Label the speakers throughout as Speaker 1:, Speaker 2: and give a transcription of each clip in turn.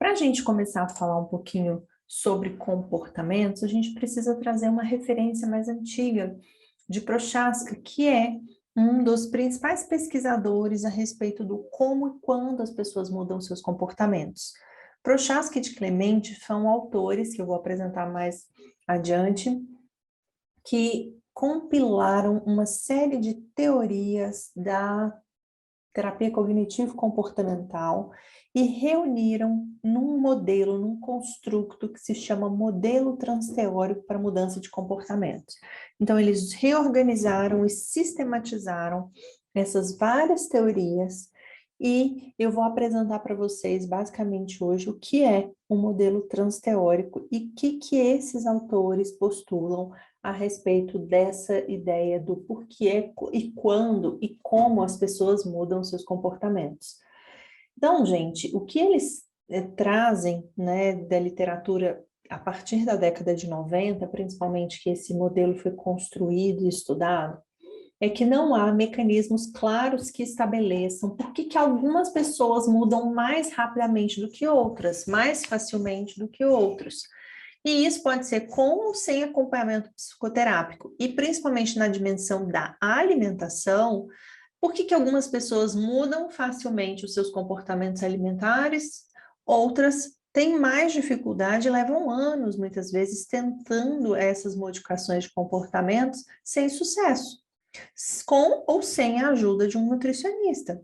Speaker 1: Para a gente começar a falar um pouquinho sobre comportamentos, a gente precisa trazer uma referência mais antiga de Prochaska, que é um dos principais pesquisadores a respeito do como e quando as pessoas mudam seus comportamentos. Prochaska e de Clemente são autores que eu vou apresentar mais adiante, que compilaram uma série de teorias da terapia cognitivo-comportamental e reuniram num modelo, num construto que se chama modelo transteórico para mudança de comportamento. Então, eles reorganizaram e sistematizaram essas várias teorias e eu vou apresentar para vocês, basicamente hoje, o que é o modelo transteórico e o que esses autores postulam a respeito dessa ideia do porquê e quando e como as pessoas mudam seus comportamentos. Então, gente, o que eles trazem, né, da literatura a partir da década de 90, principalmente que esse modelo foi construído e estudado, é que não há mecanismos claros que estabeleçam por que algumas pessoas mudam mais rapidamente do que outras, mais facilmente do que outros. E isso pode ser com ou sem acompanhamento psicoterápico, e principalmente na dimensão da alimentação, por que algumas pessoas mudam facilmente os seus comportamentos alimentares, outras têm mais dificuldade e levam anos, muitas vezes, tentando essas modificações de comportamentos sem sucesso, com ou sem a ajuda de um nutricionista.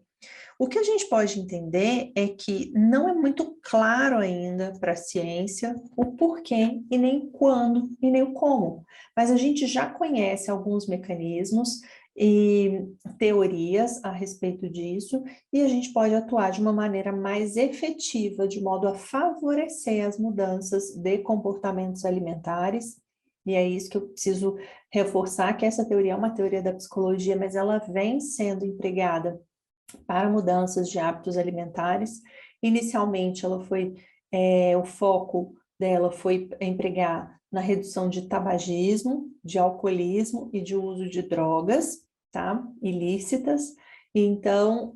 Speaker 1: O que a gente pode entender é que não é muito claro ainda para a ciência o porquê e nem quando e nem o como, mas a gente já conhece alguns mecanismos e teorias a respeito disso e a gente pode atuar de uma maneira mais efetiva, de modo a favorecer as mudanças de comportamentos alimentares. E é isso que eu preciso reforçar, que essa teoria é uma teoria da psicologia, mas ela vem sendo empregada para mudanças de hábitos alimentares. Inicialmente, o foco dela foi empregar na redução de tabagismo, de alcoolismo e de uso de drogas, tá? Ilícitas. Então,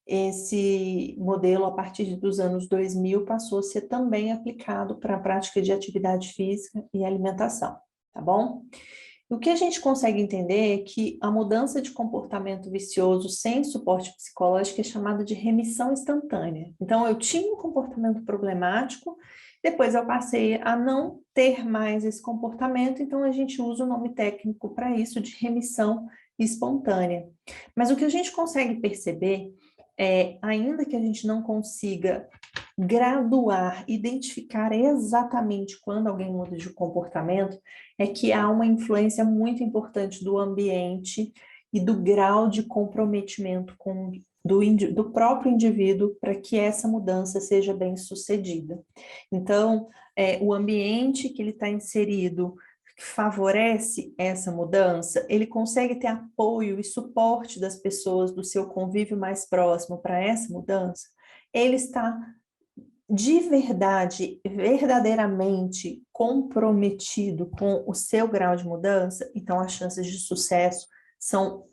Speaker 1: esse modelo, a partir dos anos 2000, passou a ser também aplicado para a prática de atividade física e alimentação, tá bom? O que a gente consegue entender é que a mudança de comportamento vicioso sem suporte psicológico é chamada de remissão instantânea. Então, eu tinha um comportamento problemático, depois eu passei a não ter mais esse comportamento, então a gente usa o nome técnico para isso de remissão espontânea. Mas o que a gente consegue perceber é, ainda que a gente não consiga graduar, identificar exatamente quando alguém muda de comportamento, é que há uma influência muito importante do ambiente e do grau de comprometimento do próprio indivíduo para que essa mudança seja bem sucedida. Então, o ambiente que ele está inserido que favorece essa mudança, ele consegue ter apoio e suporte das pessoas do seu convívio mais próximo para essa mudança, ele está de verdade, verdadeiramente comprometido com o seu grau de mudança, então as chances de sucesso são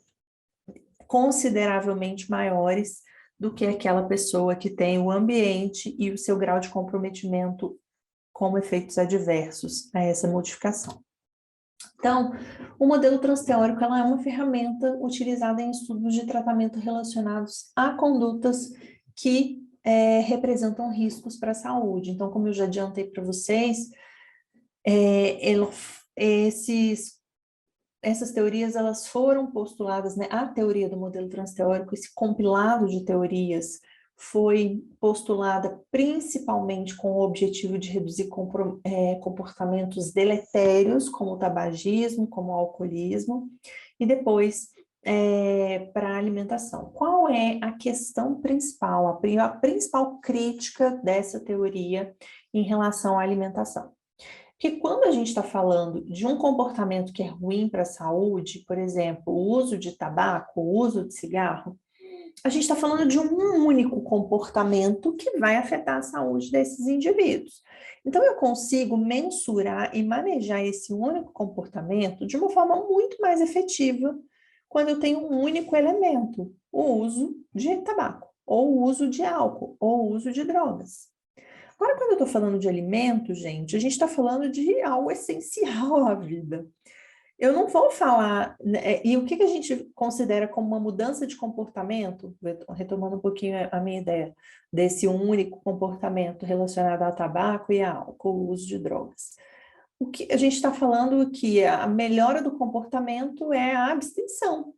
Speaker 1: consideravelmente maiores do que aquela pessoa que tem o ambiente e o seu grau de comprometimento como efeitos adversos a essa modificação. Então, o modelo transteórico ela é uma ferramenta utilizada em estudos de tratamento relacionados a condutas que representam riscos para a saúde. Então, como eu já adiantei para vocês, essas teorias elas foram postuladas, né? A teoria do modelo transteórico, esse compilado de teorias, foi postulada principalmente com o objetivo de reduzir comportamentos deletérios, como o tabagismo, como o alcoolismo, e depois para a alimentação. Qual é a questão principal, a principal crítica dessa teoria em relação à alimentação? Porque quando a gente está falando de um comportamento que é ruim para a saúde, por exemplo, o uso de tabaco, o uso de cigarro, a gente está falando de um único comportamento que vai afetar a saúde desses indivíduos. Então, eu consigo mensurar e manejar esse único comportamento de uma forma muito mais efetiva quando eu tenho um único elemento, o uso de tabaco, ou o uso de álcool, ou o uso de drogas. Agora, quando eu estou falando de alimento, gente, a gente está falando de algo essencial à vida. Eu não vou falar, né, e o que que a gente considera como uma mudança de comportamento, retomando um pouquinho a minha ideia, desse único comportamento relacionado ao tabaco e ao álcool, o uso de drogas. O que a gente está falando que a melhora do comportamento é a abstenção,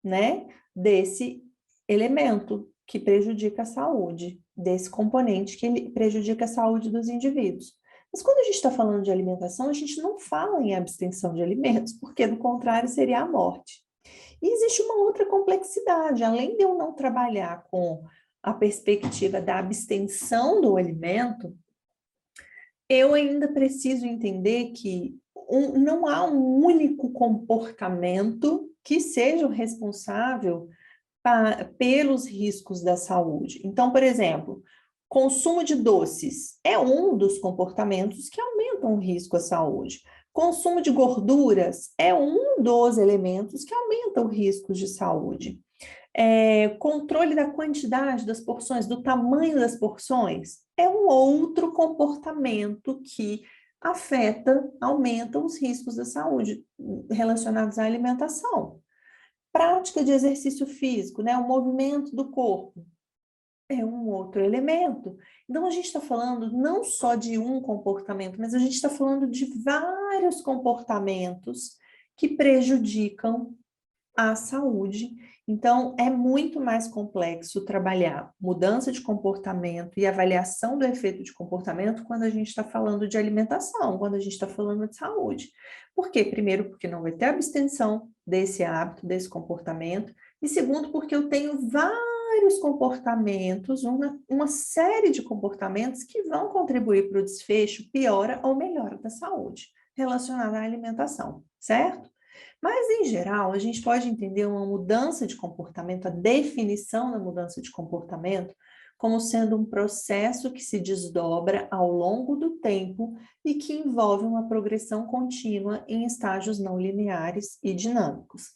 Speaker 1: né, desse elemento que prejudica a saúde, desse componente que ele prejudica a saúde dos indivíduos. Mas quando a gente está falando de alimentação, a gente não fala em abstenção de alimentos, porque do contrário seria a morte. E existe uma outra complexidade, além de eu não trabalhar com a perspectiva da abstenção do alimento, eu ainda preciso entender que não há um único comportamento que seja o responsável pelos riscos da saúde. Então, por exemplo, consumo de doces é um dos comportamentos que aumentam o risco à saúde. Consumo de gorduras é um dos elementos que aumentam o risco de saúde. Controle da quantidade das porções, do tamanho das porções, é um outro comportamento que afeta, aumenta os riscos da saúde relacionados à alimentação. Prática de exercício físico, né? O movimento do corpo é um outro elemento. Então, a gente está falando não só de um comportamento, mas a gente está falando de vários comportamentos que prejudicam a saúde. Então, é muito mais complexo trabalhar mudança de comportamento e avaliação do efeito de comportamento quando a gente está falando de alimentação, quando a gente está falando de saúde. Por quê? Primeiro, porque não vai ter abstenção desse hábito, desse comportamento, e segundo, porque eu tenho vários comportamentos, uma série de comportamentos que vão contribuir para o desfecho, piora ou melhora da saúde relacionada à alimentação, certo? Mas, em geral, a gente pode entender uma mudança de comportamento, a definição da mudança de comportamento, como sendo um processo que se desdobra ao longo do tempo e que envolve uma progressão contínua em estágios não lineares e dinâmicos.